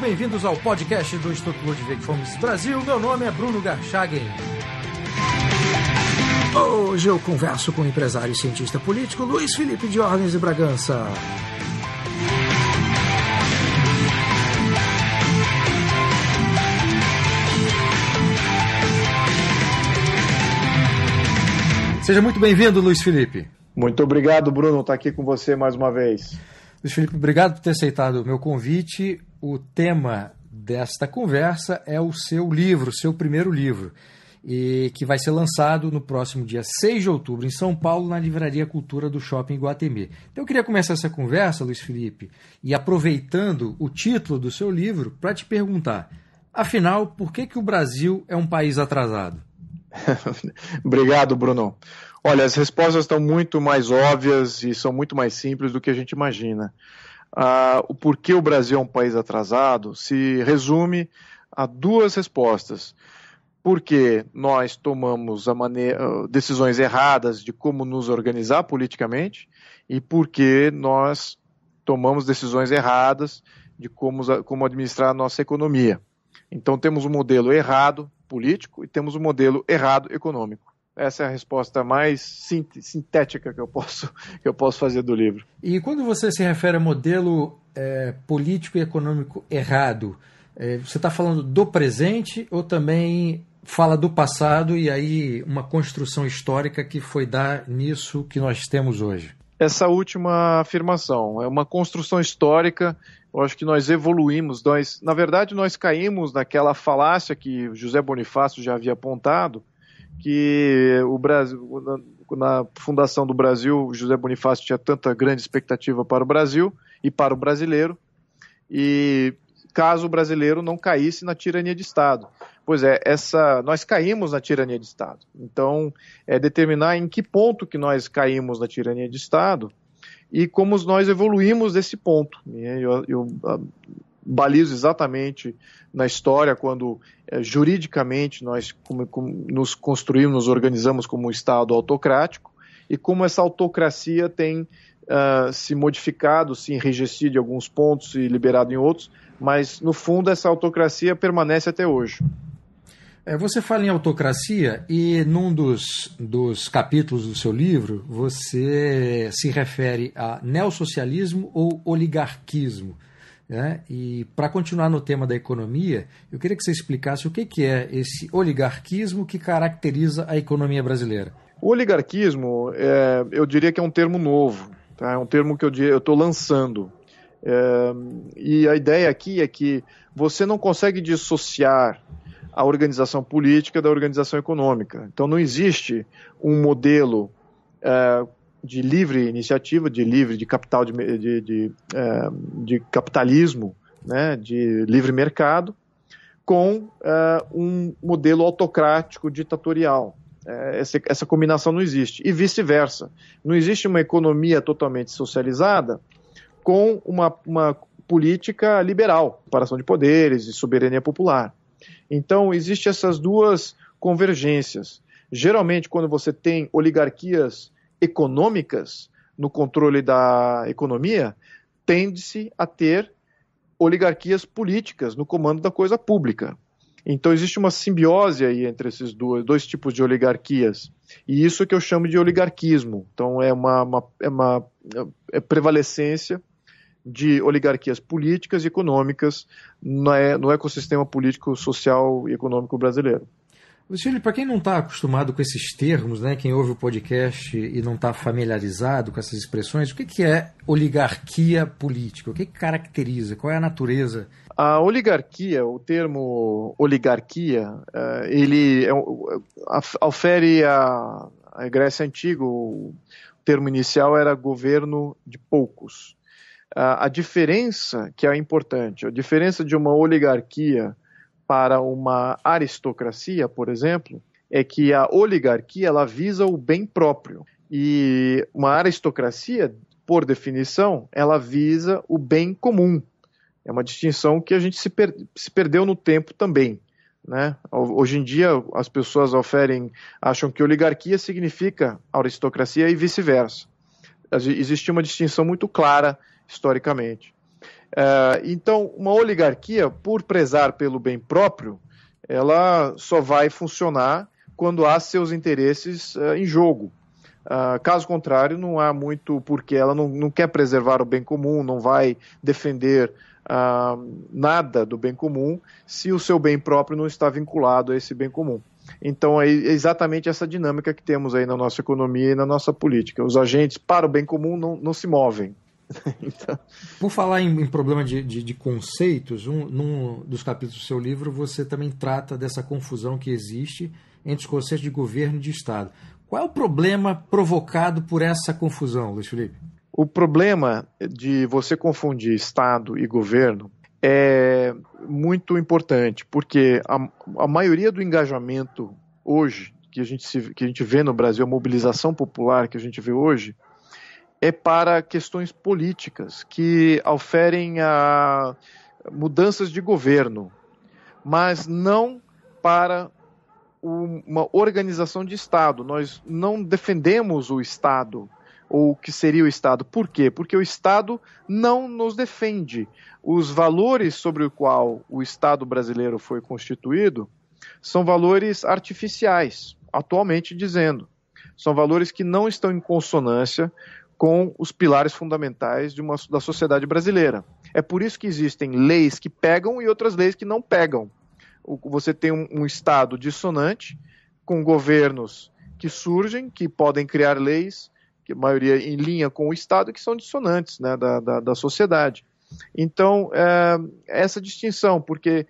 bem-vindos ao podcast do Instituto Ludwig Fomes Brasil. Meu nome é Bruno Garchagen. Hoje eu converso com o empresário e cientista político Luiz Felipe de Orleans e Bragança. Seja muito bem-vindo, Luiz Felipe. Muito obrigado, Bruno, estar aqui com você mais uma vez. Luiz Felipe, obrigado por ter aceitado o meu convite. O tema desta conversa é o seu livro, o seu primeiro livro, e que vai ser lançado no próximo dia 6 de outubro, em São Paulo, na Livraria Cultura do Shopping Iguatemi. Então eu queria começar essa conversa, Luiz Felipe, e aproveitando o título do seu livro, para te perguntar, afinal, por que o Brasil é um país atrasado? Obrigado, Bruno. Olha, as respostas estão muito mais óbvias e são muito mais simples do que a gente imagina. O porquê o Brasil é um país atrasado se resume a duas respostas. Porque nós tomamos decisões erradas de como nos organizar politicamente e porque nós tomamos decisões erradas de como administrar a nossa economia. Então temos um modelo errado político e temos um modelo errado econômico. Essa é a resposta mais sintética que eu posso fazer do livro. E quando você se refere a modelo político e econômico errado, você está falando do presente ou também fala do passado e aí uma construção histórica que foi dar nisso que nós temos hoje? Essa última afirmação é uma construção histórica. Eu acho que nós evoluímos. Na verdade, nós caímos naquela falácia que José Bonifácio já havia apontado, que o Brasil, na fundação do Brasil, José Bonifácio tinha tanta grande expectativa para o Brasil e para o brasileiro, e caso o brasileiro não caísse na tirania de Estado. Pois é, nós caímos na tirania de Estado. Então, determinar em que ponto que nós caímos na tirania de Estado e como nós evoluímos desse ponto. Eu balizo exatamente na história quando juridicamente nós nos construímos, nos organizamos como um Estado autocrático e como essa autocracia tem se modificado, se enrijecido em alguns pontos e liberado em outros, mas no fundo essa autocracia permanece até hoje. Você fala em autocracia e num dos capítulos do seu livro você se refere a neossocialismo ou oligarquismo, né? E para continuar no tema da economia, eu queria que você explicasse o que é esse oligarquismo que caracteriza a economia brasileira. O oligarquismo, eu diria que é um termo novo, tá? É um termo que eu estou lançando. E a ideia aqui é que você não consegue dissociar a organização política da organização econômica. Então não existe um modelo de livre iniciativa, de capital, de capitalismo, né, de livre mercado, com um modelo autocrático ditatorial. Essa combinação não existe. E vice-versa. Não existe uma economia totalmente socializada com uma política liberal, separação de poderes e soberania popular. Então, existem essas duas convergências. Geralmente, quando você tem oligarquias econômicas no controle da economia, tende-se a ter oligarquias políticas no comando da coisa pública. Então, existe uma simbiose aí entre esses dois tipos de oligarquias. E isso que eu chamo de oligarquismo. Então, é uma prevalecência de oligarquias políticas e econômicas no ecossistema político, social e econômico brasileiro. Luciano, para quem não está acostumado com esses termos, né, quem ouve o podcast e não está familiarizado com essas expressões, o que é oligarquia política? O que caracteriza? Qual é a natureza? A oligarquia, o termo oligarquia, ele aufere a Grécia Antiga, o termo inicial era governo de poucos. A diferença, que é importante, a diferença de uma oligarquia para uma aristocracia, por exemplo, é que a oligarquia ela visa o bem próprio e uma aristocracia, por definição, ela visa o bem comum. É uma distinção que a gente se perdeu no tempo também, né? Hoje em dia as pessoas acham que oligarquia significa aristocracia e vice-versa. Existe uma distinção muito clara historicamente. Então, uma oligarquia, por prezar pelo bem próprio, ela só vai funcionar quando há seus interesses em jogo. Caso contrário, não há muito porquê. Ela não quer preservar o bem comum, não vai defender nada do bem comum se o seu bem próprio não está vinculado a esse bem comum. Então é exatamente essa dinâmica que temos aí na nossa economia e na nossa política. Os agentes para o bem comum não se movem. Então... Por falar em problema de conceitos, num dos capítulos do seu livro você também trata dessa confusão que existe entre os conceitos de governo e de Estado. Qual é o problema provocado por essa confusão, Luiz Felipe? O problema de você confundir Estado e governo é muito importante, porque a maioria do engajamento hoje, que a gente vê no Brasil, a mobilização popular que a gente vê hoje, é para questões políticas que oferem mudanças de governo, mas não para uma organização de Estado. Nós não defendemos o Estado, ou o que seria o Estado. Por quê? Porque o Estado não nos defende. Os valores sobre os quais o Estado brasileiro foi constituído são valores artificiais, atualmente dizendo. São valores que não estão em consonância com os pilares fundamentais da sociedade brasileira. É por isso que existem leis que pegam e outras leis que não pegam. Você tem um Estado dissonante, com governos que surgem, que podem criar leis, que a maioria em linha com o Estado, que são dissonantes, né, da sociedade. Então, essa distinção, porque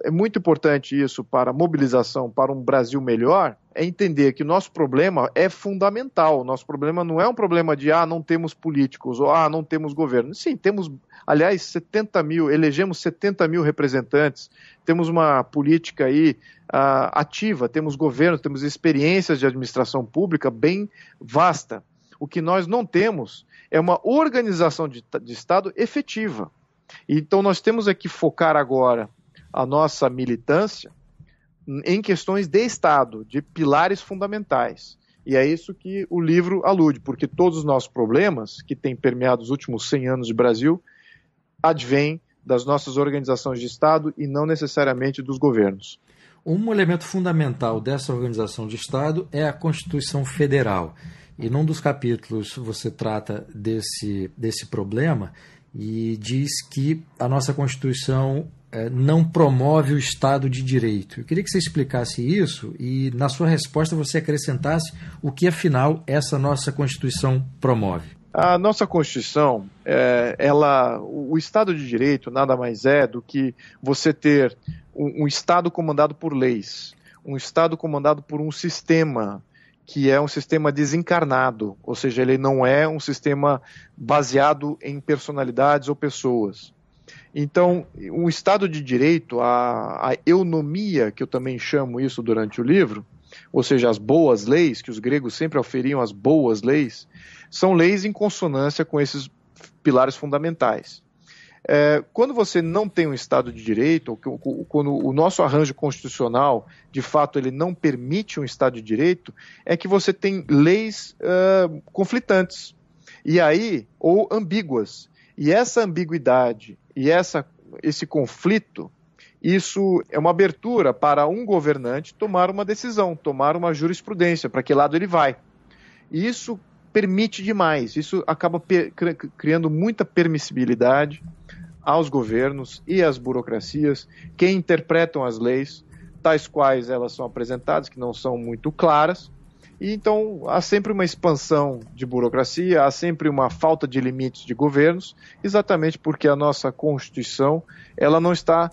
é muito importante isso para a mobilização, para um Brasil melhor, é entender que o nosso problema é fundamental. O nosso problema não é um problema de, não temos políticos, ou não temos governo. Sim, temos, aliás, elegemos 70 mil representantes, temos uma política aí ativa, temos governo, temos experiências de administração pública bem vasta. O que nós não temos é uma organização de Estado efetiva. Então nós temos que focar agora a nossa militância em questões de Estado, de pilares fundamentais. E é isso que o livro alude, porque todos os nossos problemas, que têm permeado os últimos 100 anos de Brasil, advêm das nossas organizações de Estado e não necessariamente dos governos. Um elemento fundamental dessa organização de Estado é a Constituição Federal. E num dos capítulos você trata desse problema e diz que a nossa Constituição não promove o Estado de Direito. Eu queria que você explicasse isso e, na sua resposta, você acrescentasse o que, afinal, essa nossa Constituição promove. A nossa Constituição, o Estado de Direito nada mais é do que você ter um Estado comandado por leis, um Estado comandado por um sistema que é um sistema desencarnado, ou seja, ele não é um sistema baseado em personalidades ou pessoas. Então, um Estado de Direito, a eunomia, que eu também chamo isso durante o livro, ou seja, as boas leis, que os gregos sempre oferiam as boas leis, são leis em consonância com esses pilares fundamentais. Quando você não tem um Estado de Direito, quando o nosso arranjo constitucional, de fato, ele não permite um Estado de Direito, é que você tem leis conflitantes, e aí, ou ambíguas. E essa ambiguidade e esse conflito, isso é uma abertura para um governante tomar uma decisão, tomar uma jurisprudência, para que lado ele vai. E isso permite demais, isso acaba criando muita permissibilidade aos governos e às burocracias que interpretam as leis, tais quais elas são apresentadas, que não são muito claras, e então há sempre uma expansão de burocracia, há sempre uma falta de limites de governos, exatamente porque a nossa Constituição ela não está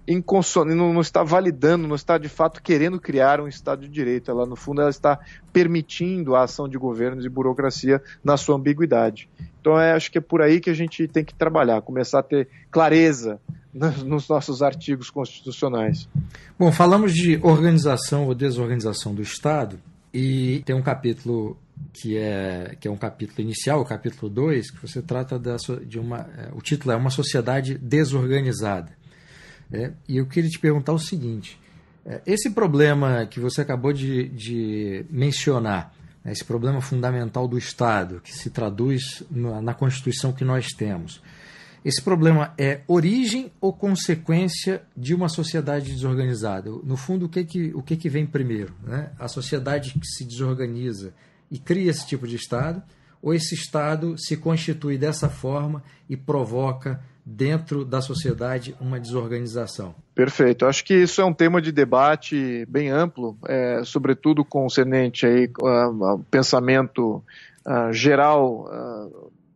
não está validando, não está de fato querendo criar um Estado de Direito. Ela, no fundo, ela está permitindo a ação de governos e burocracia na sua ambiguidade. Então, acho que é por aí que a gente tem que trabalhar, começar a ter clareza nos nossos artigos constitucionais. Bom, falamos de organização ou desorganização do Estado e tem um capítulo que é um capítulo inicial, o capítulo 2, que você trata o título é Uma Sociedade Desorganizada. E eu queria te perguntar o seguinte, esse problema que você acabou de mencionar esse problema fundamental do Estado, que se traduz na Constituição que nós temos. Esse problema é origem ou consequência de uma sociedade desorganizada? No fundo, o que vem primeiro? Né? A sociedade que se desorganiza e cria esse tipo de Estado, ou esse Estado se constitui dessa forma e provoca dentro da sociedade uma desorganização? Perfeito. Acho que isso é um tema de debate bem amplo, sobretudo concernente aí ao pensamento geral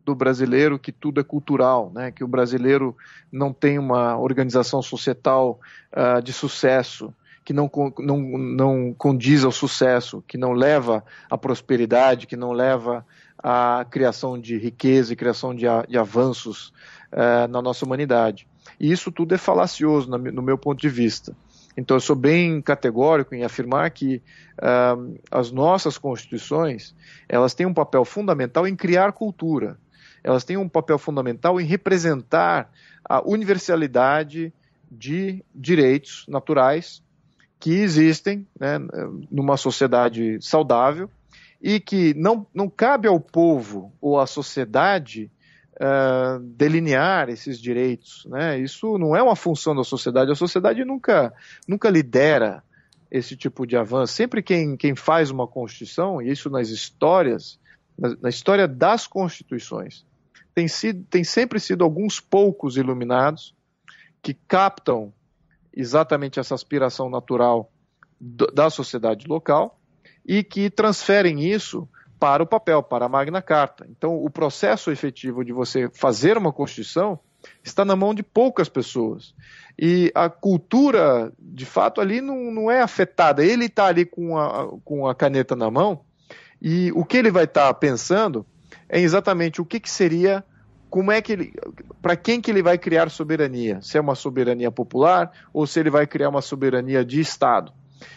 do brasileiro, que tudo é cultural, né? Que o brasileiro não tem uma organização societal de sucesso, que não condiz ao sucesso, que não leva à prosperidade, que não leva à criação de riqueza e criação de avanços na nossa humanidade. E isso tudo é falacioso no meu ponto de vista. Então eu sou bem categórico em afirmar que as nossas constituições, elas têm um papel fundamental em criar cultura. Elas têm um papel fundamental em representar a universalidade de direitos naturais que existem, né, numa sociedade saudável, e que não cabe ao povo ou à sociedade delinear esses direitos, né? Isso não é uma função da sociedade. A sociedade nunca lidera esse tipo de avanço. Sempre quem faz uma Constituição, e isso nas histórias, na história das Constituições, tem sempre sido alguns poucos iluminados que captam exatamente essa aspiração natural da sociedade local e que transferem isso para o papel, para a Magna Carta. Então, o processo efetivo de você fazer uma Constituição está na mão de poucas pessoas. E a cultura, de fato, ali não é afetada. Ele está ali com a caneta na mão e o que ele vai estar pensando é exatamente o que seria, para quem que ele vai criar soberania. Se é uma soberania popular ou se ele vai criar uma soberania de Estado.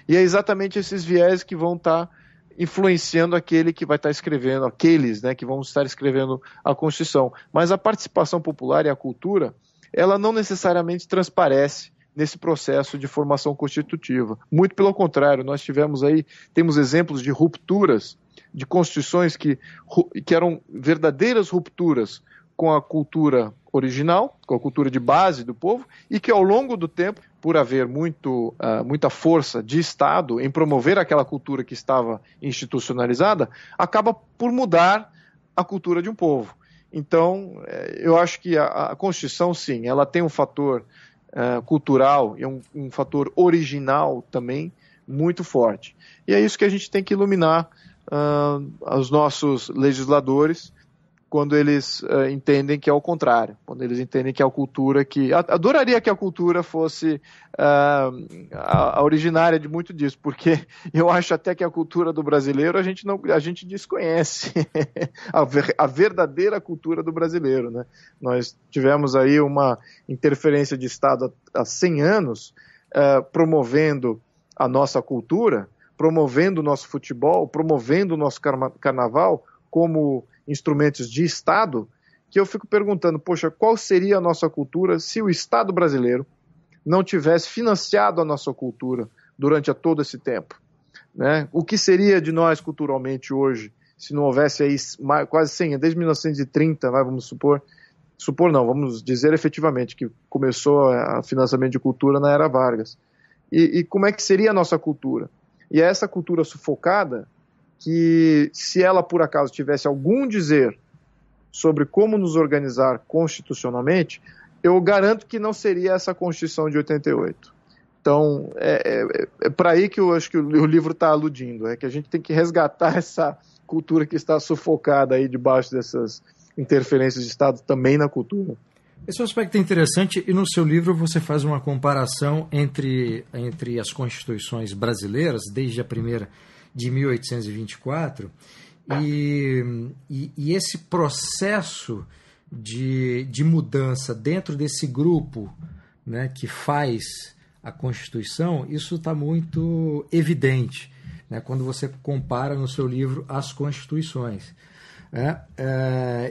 E é exatamente esses viés que vão estar influenciando aquele que vai estar escrevendo, aqueles, né, que vão estar escrevendo a Constituição. Mas a participação popular e a cultura, ela não necessariamente transparece nesse processo de formação constitutiva. Muito pelo contrário, nós temos exemplos de rupturas, de constituições que eram verdadeiras rupturas com a cultura original, com a cultura de base do povo, e que ao longo do tempo, por haver muita força de Estado em promover aquela cultura que estava institucionalizada, acaba por mudar a cultura de um povo. Então, eu acho que a Constituição, sim, ela tem um fator cultural e um fator original também muito forte. E é isso que a gente tem que iluminar os nossos legisladores, quando eles entendem que é o contrário, quando eles entendem que é a cultura que... Adoraria que a cultura fosse a originária de muito disso, porque eu acho até que a cultura do brasileiro a gente desconhece a verdadeira cultura do brasileiro, né? Nós tivemos aí uma interferência de Estado há 100 anos promovendo a nossa cultura, promovendo o nosso futebol, promovendo o nosso carnaval como instrumentos de Estado, que eu fico perguntando, poxa, qual seria a nossa cultura se o Estado brasileiro não tivesse financiado a nossa cultura durante todo esse tempo, né? O que seria de nós culturalmente hoje, se não houvesse aí quase 100 anos, desde 1930, vamos vamos dizer efetivamente que começou o financiamento de cultura na Era Vargas. E como é que seria a nossa cultura? E é essa cultura sufocada que, se ela por acaso tivesse algum dizer sobre como nos organizar constitucionalmente, eu garanto que não seria essa Constituição de 88. Então, é para aí que eu acho que o livro está aludindo, é que a gente tem que resgatar essa cultura que está sufocada aí debaixo dessas interferências de Estado também na cultura. Esse aspecto é interessante, e no seu livro você faz uma comparação entre as constituições brasileiras, desde a primeira de 1824, e esse processo de mudança dentro desse grupo, né, que faz a Constituição, isso está muito evidente, né, quando você compara no seu livro as constituições.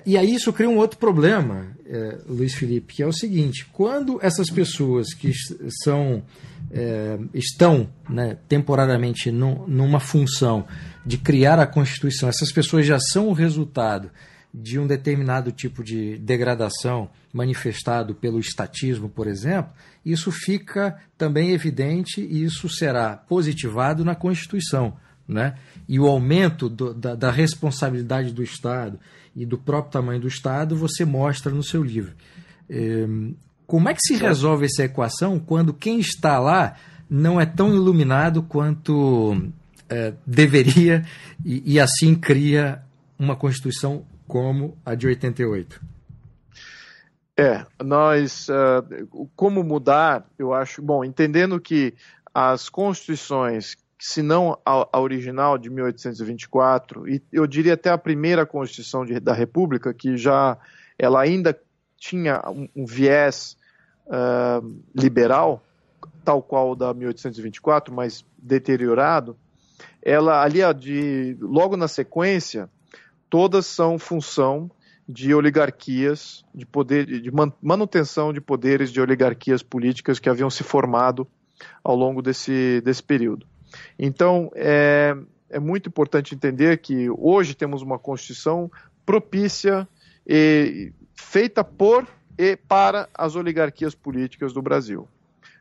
E aí isso cria um outro problema, Luiz Felipe, que é o seguinte: quando essas pessoas que são estão, né, temporariamente numa função de criar a Constituição, essas pessoas já são o resultado de um determinado tipo de degradação manifestado pelo estatismo, por exemplo, isso fica também evidente e isso será positivado na Constituição, né? E o aumento da responsabilidade do Estado e do próprio tamanho do Estado você mostra no seu livro. Como é que se resolve essa equação quando quem está lá não é tão iluminado quanto deveria e assim cria uma Constituição como a de 88? Como mudar, eu acho, bom, entendendo que as constituições, se não a original de 1824, e eu diria até a primeira Constituição da República, que ela ainda tinha um viés liberal, tal qual o da 1824, mas deteriorado, ela ali, logo na sequência, todas são função de oligarquias, de poder, de manutenção de poderes de oligarquias políticas que haviam se formado ao longo desse período. Então, é muito importante entender que hoje temos uma Constituição propícia e feita por e para as oligarquias políticas do Brasil.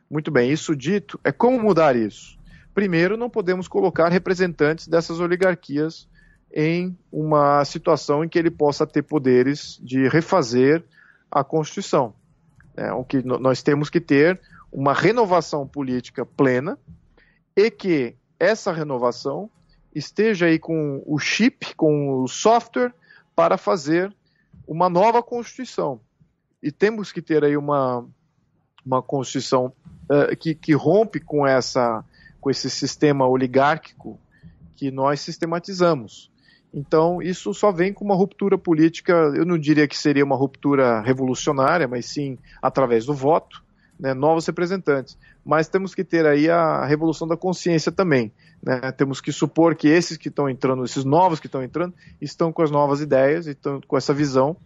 Muito bem, isso dito, como mudar isso? Primeiro, não podemos colocar representantes dessas oligarquias em uma situação em que ele possa ter poderes de refazer a Constituição. O que nós temos que ter uma renovação política plena e que essa renovação esteja aí com o chip, com o software para fazer uma nova Constituição. E temos que ter aí uma Constituição que rompe com esse sistema oligárquico que nós sistematizamos. Então, isso só vem com uma ruptura política, eu não diria que seria uma ruptura revolucionária, mas sim através do voto, né, novos representantes. Mas temos que ter aí a revolução da consciência também, né? Temos que supor que esses que estão entrando, esses novos que estão entrando, estão com as novas ideias, estão com essa visão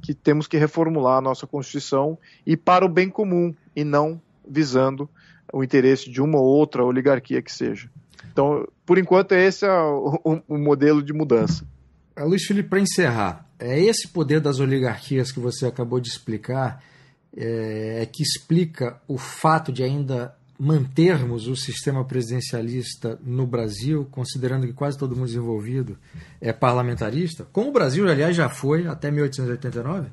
que temos que reformular a nossa Constituição e para o bem comum, e não visando o interesse de uma ou outra oligarquia que seja. Então, por enquanto, esse é o modelo de mudança. Luiz Felipe, para encerrar, esse poder das oligarquias que você acabou de explicar que explica o fato de ainda mantermos o sistema presidencialista no Brasil, considerando que quase todo mundo envolvido é parlamentarista, como o Brasil, aliás, já foi até 1889?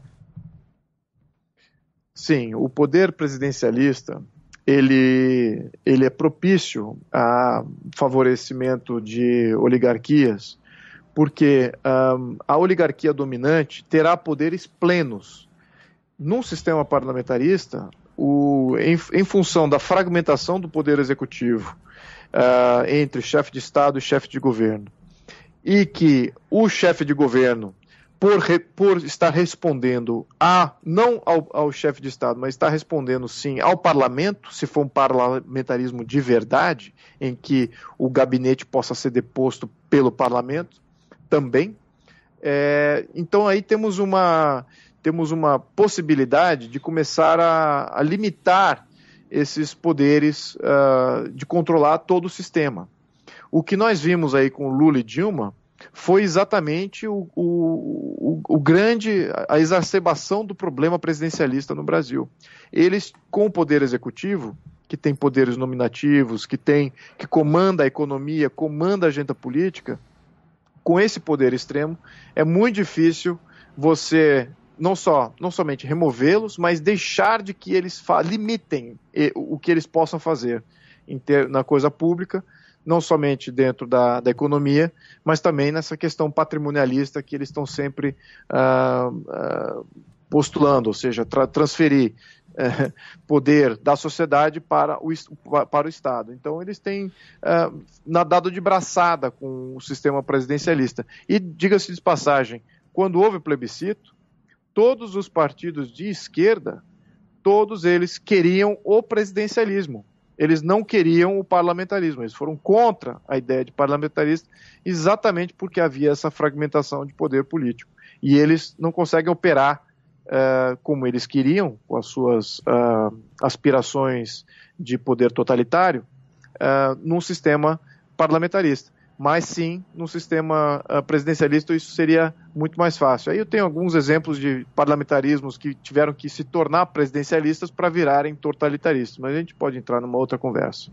Sim, o poder presidencialista ele é propício a favorecimento de oligarquias, porque a oligarquia dominante terá poderes plenos. Num sistema parlamentarista, em função da fragmentação do poder executivo entre chefe de Estado e chefe de governo, e que o chefe de governo, por estar respondendo não ao chefe de Estado, mas está respondendo sim ao parlamento, se for um parlamentarismo de verdade, em que o gabinete possa ser deposto pelo parlamento também. Então aí temos uma possibilidade de começar a limitar esses poderes de controlar todo o sistema. O que nós vimos aí com Lula e Dilma foi exatamente a exacerbação do problema presidencialista no Brasil. Eles, com o poder executivo, que tem poderes nominativos, que comanda a economia, comanda a agenda política, com esse poder extremo, é muito difícil você não somente removê-los, mas deixar de que eles limitem o que eles possam fazer na coisa pública, não somente dentro da economia, mas também nessa questão patrimonialista que eles estão sempre postulando, ou seja, transferir poder da sociedade para o Estado. Então, eles têm nadado de braçada com o sistema presidencialista. E, diga-se de passagem, quando houve plebiscito, todos os partidos de esquerda, todos eles queriam o presidencialismo. Eles não queriam o parlamentarismo, eles foram contra a ideia de parlamentarismo exatamente porque havia essa fragmentação de poder político. E eles não conseguem operar como eles queriam, com as suas aspirações de poder totalitário, num sistema parlamentarista. Mas sim, num sistema presidencialista isso seria muito mais fácil. Aí eu tenho alguns exemplos de parlamentarismos que tiveram que se tornar presidencialistas para virarem totalitaristas, mas a gente pode entrar numa outra conversa.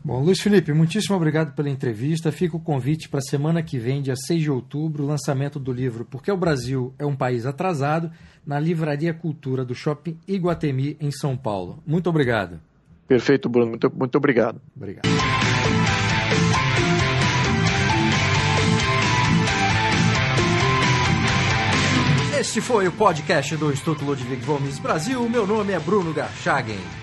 Bom, Luiz Felipe, muitíssimo obrigado pela entrevista. Fica o convite para a semana que vem, dia 6 de outubro, o lançamento do livro Porque o Brasil é um País Atrasado, na Livraria Cultura do Shopping Iguatemi, em São Paulo. Muito obrigado. Perfeito, Bruno. Muito obrigado. Obrigado. Este foi o podcast do Instituto Ludwig von Mises Brasil. Meu nome é Bruno Garchagen.